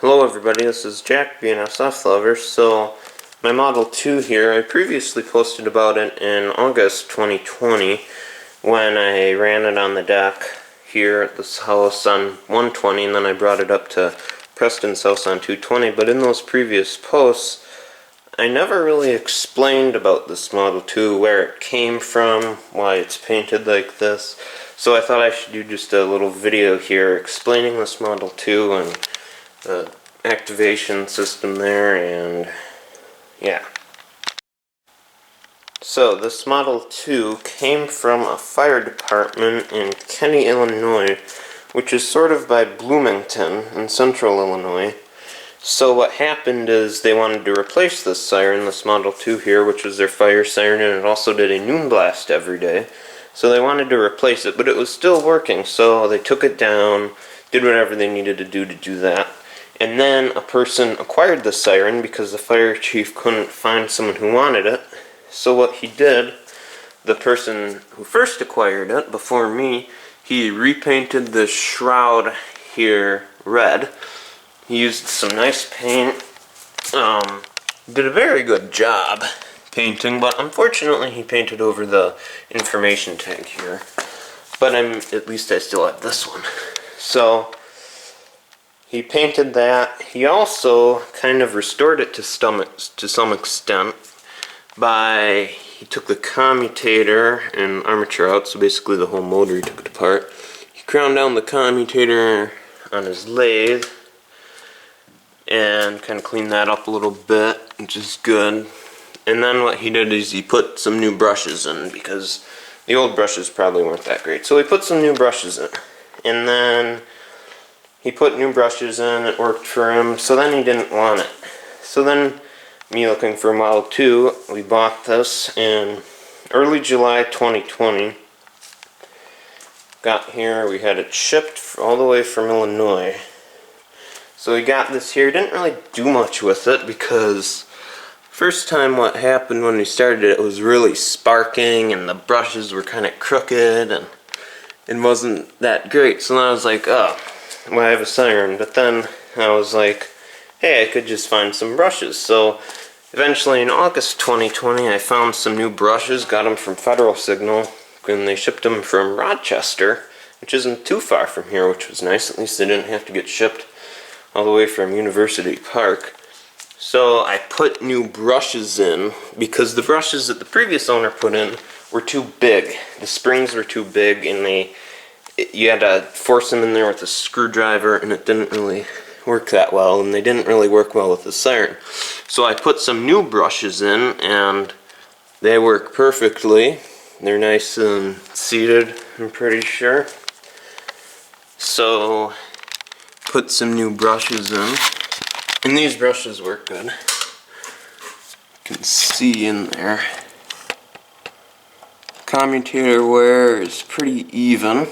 Hello everybody, this is Jack, BNSF Lover. So, my Model 2 here, I previously posted about it in August 2020 when I ran it on the deck here at this house on 120, and then I brought it up to Preston's house on 220. But in those previous posts, I never really explained about this Model 2, where it came from, why it's painted like this. So I thought I should do just a little video here explaining this Model 2 and the activation system there, and yeah. So this Model 2 came from a fire department in Kenny, Illinois, which is sort of by Bloomington in central Illinois. So what happened is they wanted to replace this siren, this Model 2 here, which was their fire siren, and it also did a noon blast every day. So they wanted to replace it, but it was still working, so they took it down, did whatever they needed to do that. And then a person acquired the siren because the fire chief couldn't find someone who wanted it. So what he did, the person who first acquired it, before me, he repainted the shroud here red. He used some nice paint, did a very good job painting, but unfortunately he painted over the information tag here. But at least I still have this one. So he painted that. He also kind of restored it to some extent by, he took the commutator and armature out, so basically the whole motor, he took it apart. He ground down the commutator on his lathe and kind of cleaned that up a little bit, which is good. And then what he did is he put some new brushes in, because the old brushes probably weren't that great. So he put some new brushes in, and then he put new brushes in, it worked for him, so then he didn't want it. So then, me looking for a Model 2, we bought this in early July 2020. Got here, we had it shipped all the way from Illinois. So we got this here, didn't really do much with it because first time what happened when we started it was really sparking and the brushes were kind of crooked and it wasn't that great. So then I was like, oh, well, I have a siren. But then I was like, hey, I could just find some brushes. So eventually in August 2020 I found some new brushes, got them from Federal Signal, and they shipped them from Rochester, which isn't too far from here, which was nice. At least they didn't have to get shipped all the way from University Park. So I put new brushes in because the brushes that the previous owner put in were too big. The springs were too big, and you had to force them in there with a screwdriver, and it didn't really work that well, and they didn't really work well with the siren. So I put some new brushes in, and they work perfectly. They're nice and seated, I'm pretty sure. So put some new brushes in, and these brushes work good. You can see in there. Commutator wear is pretty even,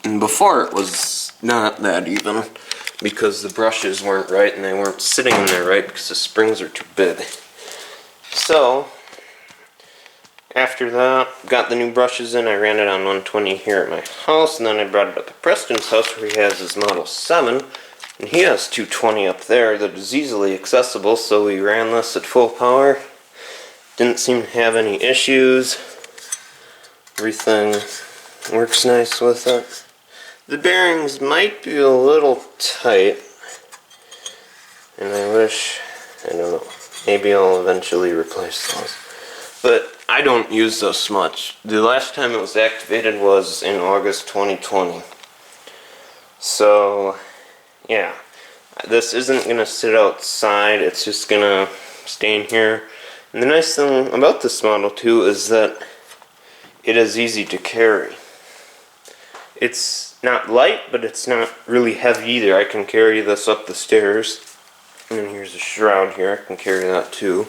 and before it was not that even because the brushes weren't right and they weren't sitting in there right because the springs are too big. So after that, got the new brushes in, I ran it on 120 here at my house, and then I brought it up at Preston's house where he has his Model 7, and he has 220 up there that is easily accessible, so we ran this at full power. Didn't seem to have any issues. Everything works nice with it. The bearings might be a little tight, and I don't know, maybe I'll eventually replace those. But I don't use this much. The last time it was activated was in August 2020. So, yeah. This isn't going to sit outside, it's just going to stay in here. And the nice thing about this Model 2 is that it is easy to carry. It's not light, but it's not really heavy either. I can carry this up the stairs. And then here's a shroud here, I can carry that too.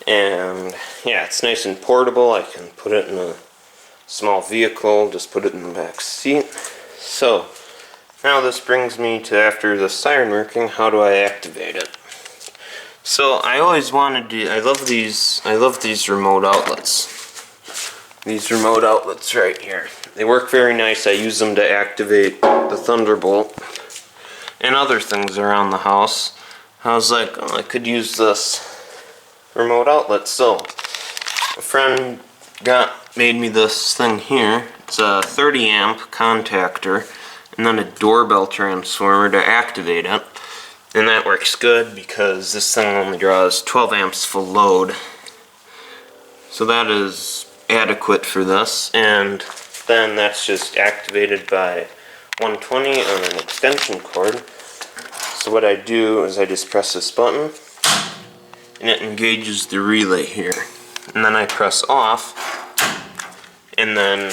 And yeah, it's nice and portable. I can put it in a small vehicle, just put it in the back seat. So now this brings me to, after the siren working, how do I activate it? So I always wanted to, I love these remote outlets. These remote outlets right here. They work very nice. I use them to activate the Thunderbolt. and other things around the house, I was like, oh, I could use this remote outlet. So a friend made me this thing here. It's a 30 amp contactor and then a doorbell transformer to activate it. And that works good because this thing only draws 12 amps full load. So that is adequate for this, and then that's just activated by 120 on an extension cord. So what I do is I just press this button and it engages the relay here. And then I press off and then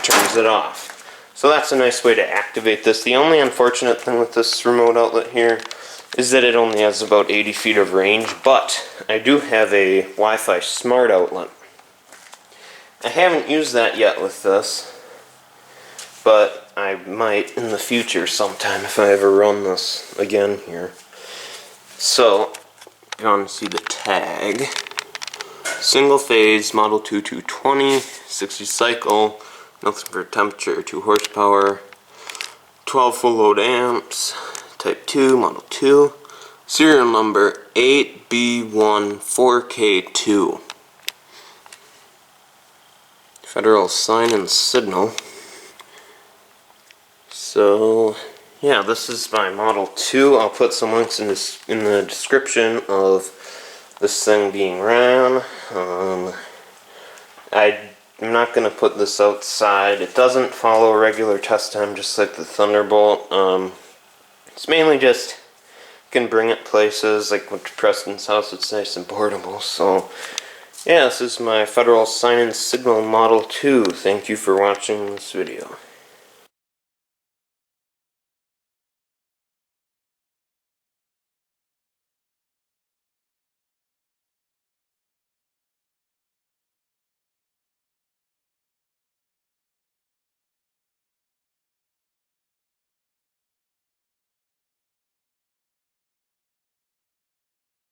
turns it off. So that's a nice way to activate this. The only unfortunate thing with this remote outlet here is that it only has about 80 feet of range, but I do have a Wi-Fi smart outlet. I haven't used that yet with this, but I might in the future sometime if I ever run this again here. So, you want to see the tag. Single phase, Model 2 220, 60 cycle, nothing for temperature, 2 horsepower, 12 full load amps, Type 2, Model 2, serial number 8B14K2. Federal sign and signal. So, yeah, this is my Model 2. I'll put some links in the description of this thing being ran. I'm not going to put this outside. It doesn't follow regular test time just like the Thunderbolt. It's mainly just you can bring it places, like with Preston's house, it's nice and portable. So yeah, this is my Federal Sign and Signal Model 2. Thank you for watching this video.